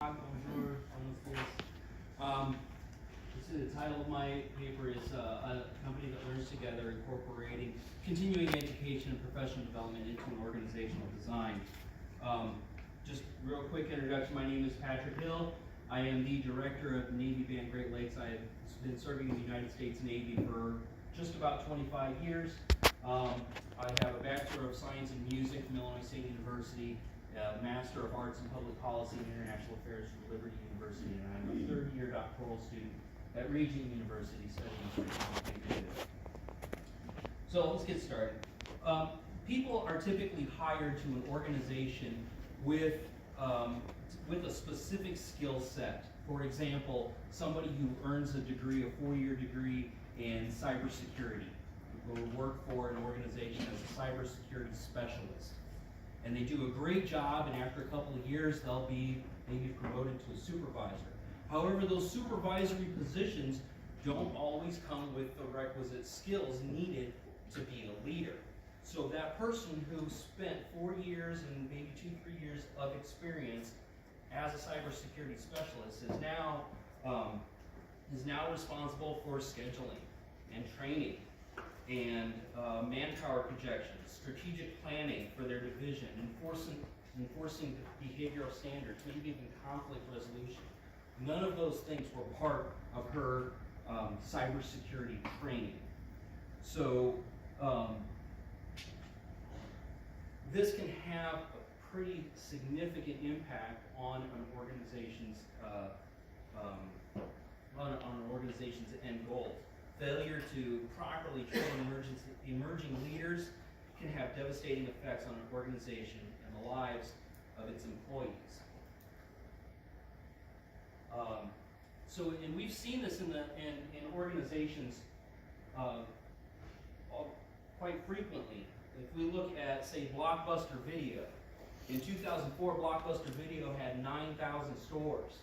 Bonjour, buenos dias. Um, the title of my paper is A Company That Learns Together, Incorporating Continuing Education and Professional Development into an Organizational Design. Just real quick introduction, my name is Patrick Hill. I am the director of the Navy Band Great Lakes. I've been serving in the United States Navy for just about 25 years. I have a Bachelor of Science in Music from Illinois State University, a Master of Arts in Public Policy and International Affairs from Liberty University, and I'm a third-year doctoral student at Regent University studying curriculum. So let's get started. People are typically hired to an organization with a specific skill set. For example, somebody who earns a degree, a 4-year degree in cybersecurity, will work for an organization as a cybersecurity specialist. And they do a great job, and after a couple of years, they'll be maybe promoted to a supervisor. However, those supervisory positions don't always come with the requisite skills needed to be a leader. So that person who spent 4 years and maybe 2-3 years of experience as a cybersecurity specialist is now responsible for scheduling and training and manpower projections, strategic planning for their division, enforcing behavioral standards, maybe even conflict resolution. None of those things were part of her cybersecurity training. So this can have a pretty significant impact on an organization's end goals. Failure to properly train emerging leaders can have devastating effects on an organization and the lives of its employees. And we've seen this in organizations quite frequently. If we look at, say, Blockbuster Video, in 2004, Blockbuster Video had 9,000 stores,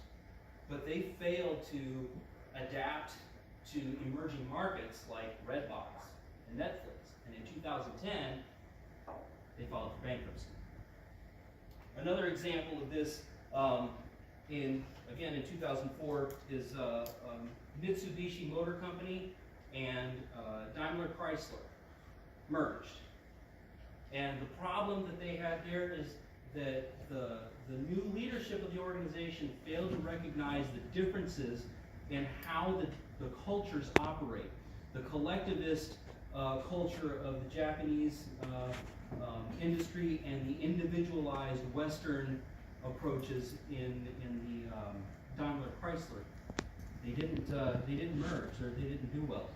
but they failed to adapt to emerging markets like Redbox and Netflix. And in 2010, they filed for bankruptcy. Another example of this, in 2004, is Mitsubishi Motor Company and Daimler Chrysler merged. And the problem that they had there is that the new leadership of the organization failed to recognize the differences in how the cultures operate. The collectivist culture of the Japanese industry and the individualized Western approaches in the Daimler Chrysler. They didn't merge, or they didn't do well.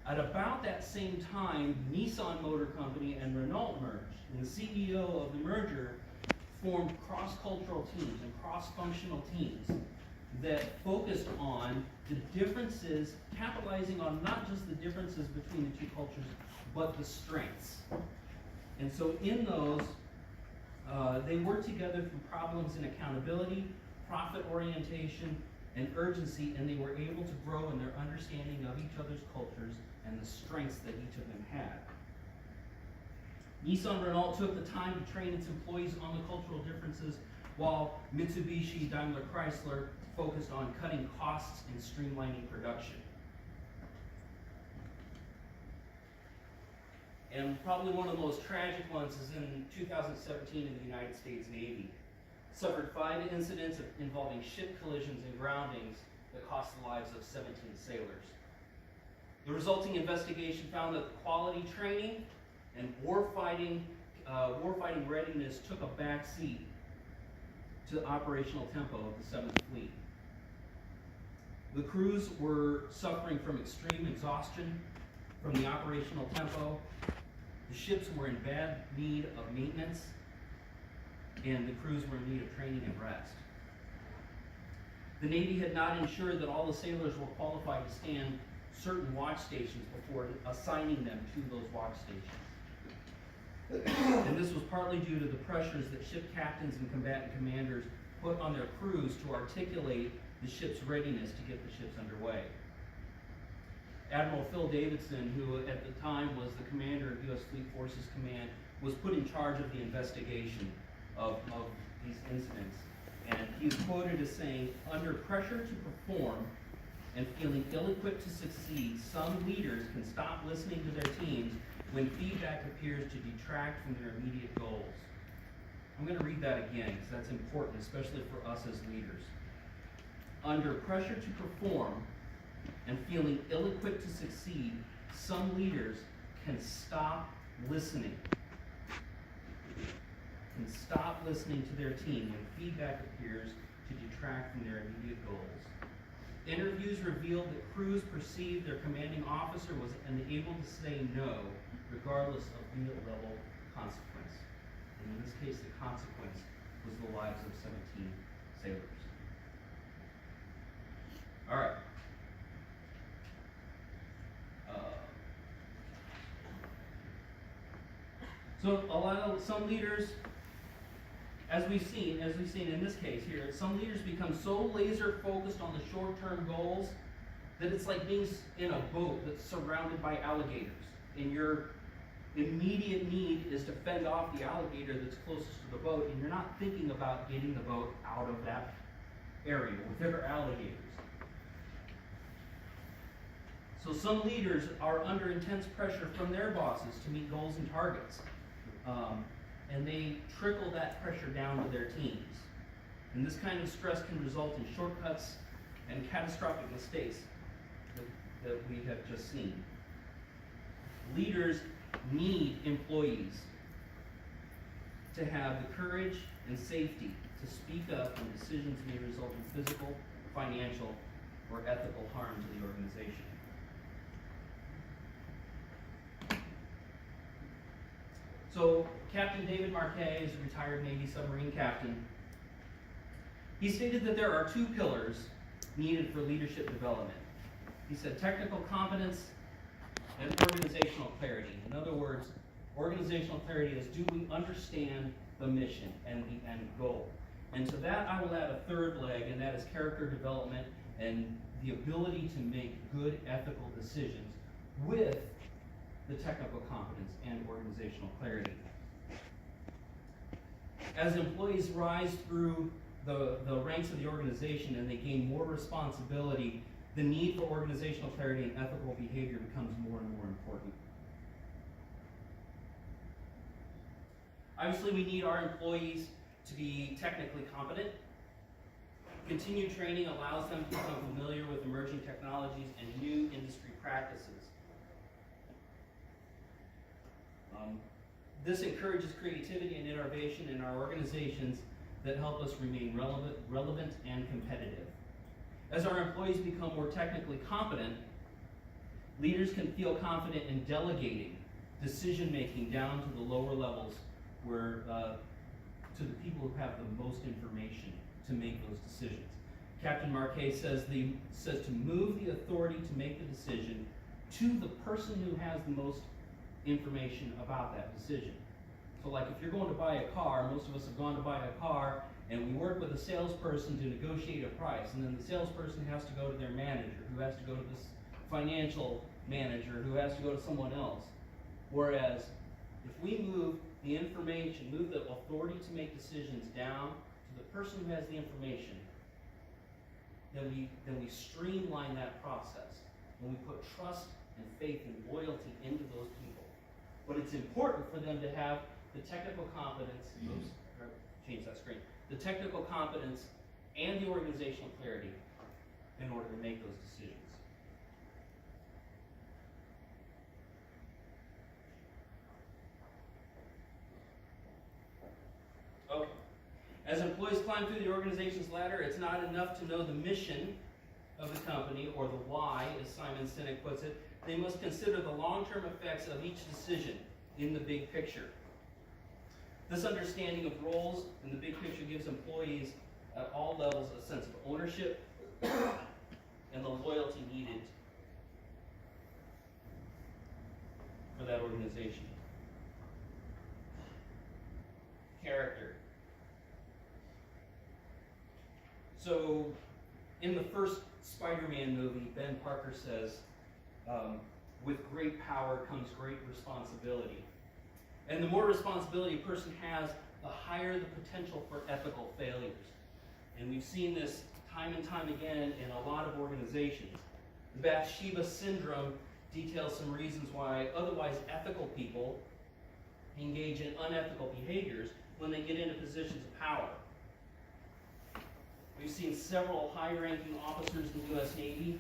At about that same time, Nissan Motor Company and Renault merged, and the CEO of the merger formed cross-cultural teams and cross-functional teams that focused on the differences, capitalizing on not just the differences between the two cultures, but the strengths. And so in those, they worked together through problems in accountability, profit orientation, and urgency, and they were able to grow in their understanding of each other's cultures and the strengths that each of them had. Nissan Renault took the time to train its employees on the cultural differences, while Mitsubishi Daimler Chrysler focused on cutting costs and streamlining production. And probably one of the most tragic ones is in 2017 in the United States Navy. Suffered 5 incidents involving ship collisions and groundings that cost the lives of 17 sailors. The resulting investigation found that the quality training and warfighting readiness took a back seat to the operational tempo of the 7th Fleet. The crews were suffering from extreme exhaustion from the operational tempo. The ships were in bad need of maintenance, and the crews were in need of training and rest. The Navy had not ensured that all the sailors were qualified to stand certain watch stations before assigning them to those watch stations. And this was partly due to the pressures that ship captains and combatant commanders put on their crews to articulate the ship's readiness to get the ships underway. Admiral Phil Davidson, who at the time was the commander of U.S. Fleet Forces Command, was put in charge of the investigation of these incidents. And he is quoted as saying, under pressure to perform and feeling ill-equipped to succeed, some leaders can stop listening to their teams when feedback appears to detract from their immediate goals. I'm going to read that again because that's important, especially for us as leaders. Under pressure to perform and feeling ill-equipped to succeed, some leaders can stop listening. To their team when feedback appears to detract from their immediate goals. Interviews revealed that crews perceived their commanding officer was unable to say no, regardless of unit level consequence. And in this case, the consequence was the lives of 17 sailors. All right. So some leaders, as we've seen in this case here, some leaders become so laser focused on the short-term goals that it's like being in a boat that's surrounded by alligators, and your immediate need is to fend off the alligator that's closest to the boat, and you're not thinking about getting the boat out of that area where there are alligators. So some leaders are under intense pressure from their bosses to meet goals and targets. And they trickle that pressure down to their teams. And this kind of stress can result in shortcuts and catastrophic mistakes that we have just seen. Leaders need employees to have the courage and safety to speak up when decisions may result in physical, financial, or ethical harm to the organization. So, Captain David Marquet is a retired Navy submarine captain. He stated that there are two pillars needed for leadership development. He said technical competence and organizational clarity. In other words, organizational clarity is, do we understand the mission and the end goal? And to that I will add a third leg, and that is character development and the ability to make good ethical decisions with the technical competence and organizational clarity. As employees rise through the ranks of the organization and they gain more responsibility, the need for organizational clarity and ethical behavior becomes more and more important. Obviously, we need our employees to be technically competent. Continued training allows them to become familiar with emerging technologies and new industry practices. This encourages creativity and innovation in our organizations that help us remain relevant and competitive. As our employees become more technically competent, leaders can feel confident in delegating decision-making down to the lower levels where, to the people who have the most information to make those decisions. Captain Marquet says to move the authority to make the decision to the person who has the most information about that decision. So like if you're going to buy a car, most of us have gone to buy a car, and we work with a salesperson to negotiate a price, and then the salesperson has to go to their manager, who has to go to this financial manager, who has to go to someone else. Whereas if we move the information, move the authority to make decisions down to the person who has the information, then we streamline that process, and we put trust and faith and loyalty into those people. But it's important for them to have the technical competence, change that screen, the technical competence and the organizational clarity in order to make those decisions. Okay. As employees climb through the organization's ladder, it's not enough to know the mission of the company, or the why, as Simon Sinek puts it. They must consider the long-term effects of each decision in the big picture. This understanding of roles in the big picture gives employees at all levels a sense of ownership and the loyalty needed for that organization. Character. So, in the first Spider-Man movie, Ben Parker says, with great power comes great responsibility. And the more responsibility a person has, the higher the potential for ethical failures. And we've seen this time and time again in a lot of organizations. The Bathsheba syndrome details some reasons why otherwise ethical people engage in unethical behaviors when they get into positions of power. We've seen several high-ranking officers in the U.S. Navy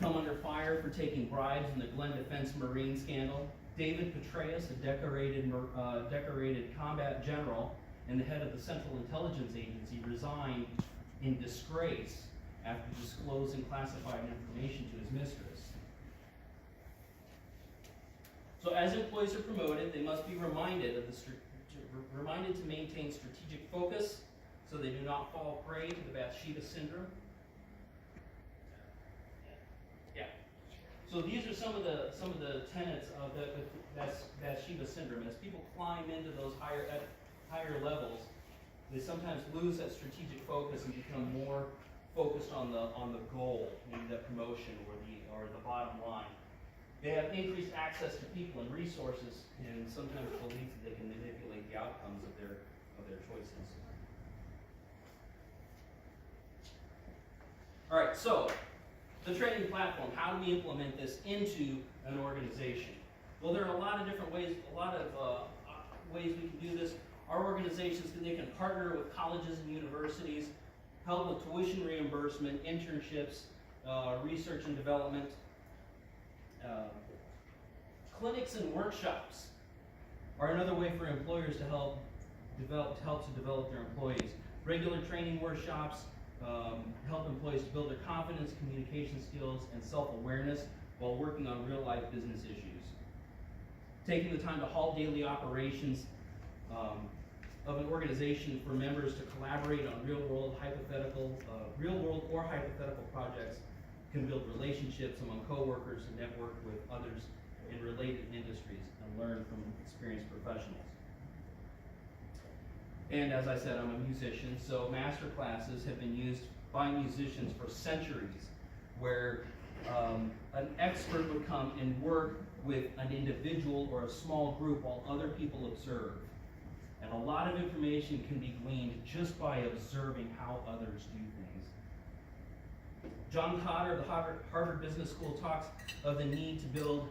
come under fire for taking bribes in the Glenn Defense Marine scandal. David Petraeus, a decorated combat general and the head of the Central Intelligence Agency, resigned in disgrace after disclosing classified information to his mistress. So as employees are promoted, they must be reminded to maintain strategic focus so they do not fall prey to the Bathsheba syndrome. Yeah. So these are some of the tenets of the Bathsheba syndrome. As people climb into those higher levels, they sometimes lose that strategic focus and become more focused on the goal, maybe that promotion or the bottom line. They have increased access to people and resources, and sometimes believe that they can manipulate the outcomes of their choices. All right, so the training platform. How do we implement this into an organization? Well, there are a lot of different ways. Ways we can do this. Our organizations, they can partner with colleges and universities, help with tuition reimbursement, internships, research and development. Clinics and workshops are another way for employers to help develop their employees. Regular training workshops help employees to build their confidence, communication skills, and self-awareness while working on real-life business issues. Taking the time to halt daily operations of an organization for members to collaborate on real-world or hypothetical projects can build relationships among coworkers and network with others in related industries and learn from experienced professionals. And as I said, I'm a musician, so master classes have been used by musicians for centuries, where an expert would come and work with an individual or a small group while other people observe. And a lot of information can be gleaned just by observing how others do things. John Kotter of the Harvard Business School talks of the need to build.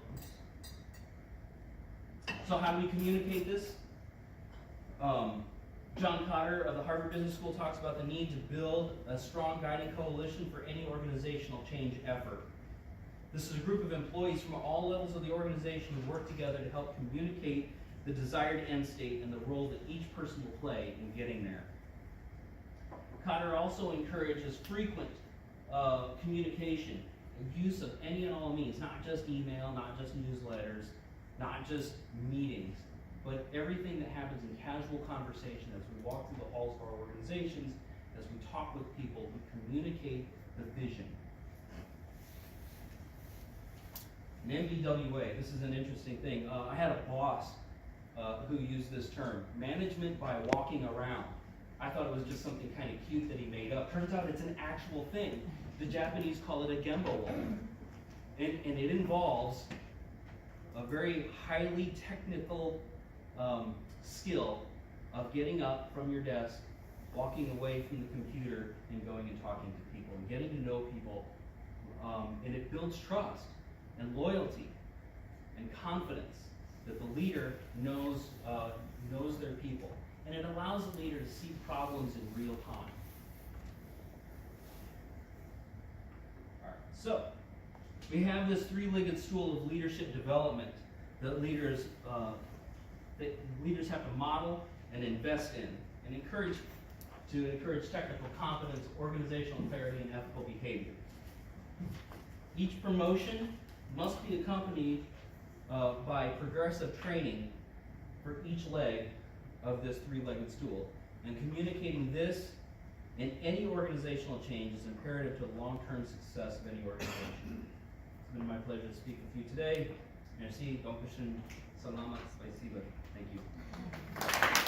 So how do we communicate this? John Kotter of the Harvard Business School talks about the need to build a strong guiding coalition for any organizational change effort. This is a group of employees from all levels of the organization who work together to help communicate the desired end state and the role that each person will play in getting there. Kotter also encourages frequent communication and use of any and all means, not just email, not just newsletters, not just meetings, but everything that happens in casual conversation as we walk through the halls of our organizations, as we talk with people, we communicate the vision. An MBWA, this is an interesting thing. I had a boss who used this term, management by walking around. I thought it was just something kind of cute that he made up. Turns out it's an actual thing. The Japanese call it a gembo wall. And it involves a very highly technical skill of getting up from your desk, walking away from the computer, and going and talking to people, and getting to know people. And it builds trust and loyalty and confidence that the leader knows their people. And it allows the leader to see problems in real time. All right, so we have this three-legged stool of leadership development that leaders have to model and invest in and encourage technical competence, organizational clarity, and ethical behavior. Each promotion must be accompanied by progressive training for each leg of this three-legged stool. And communicating this in any organizational change is imperative to the long-term success of any organization. It's been my pleasure to speak with you today. Merci, Dankeschön, Salamat, Spasiba. Thank you.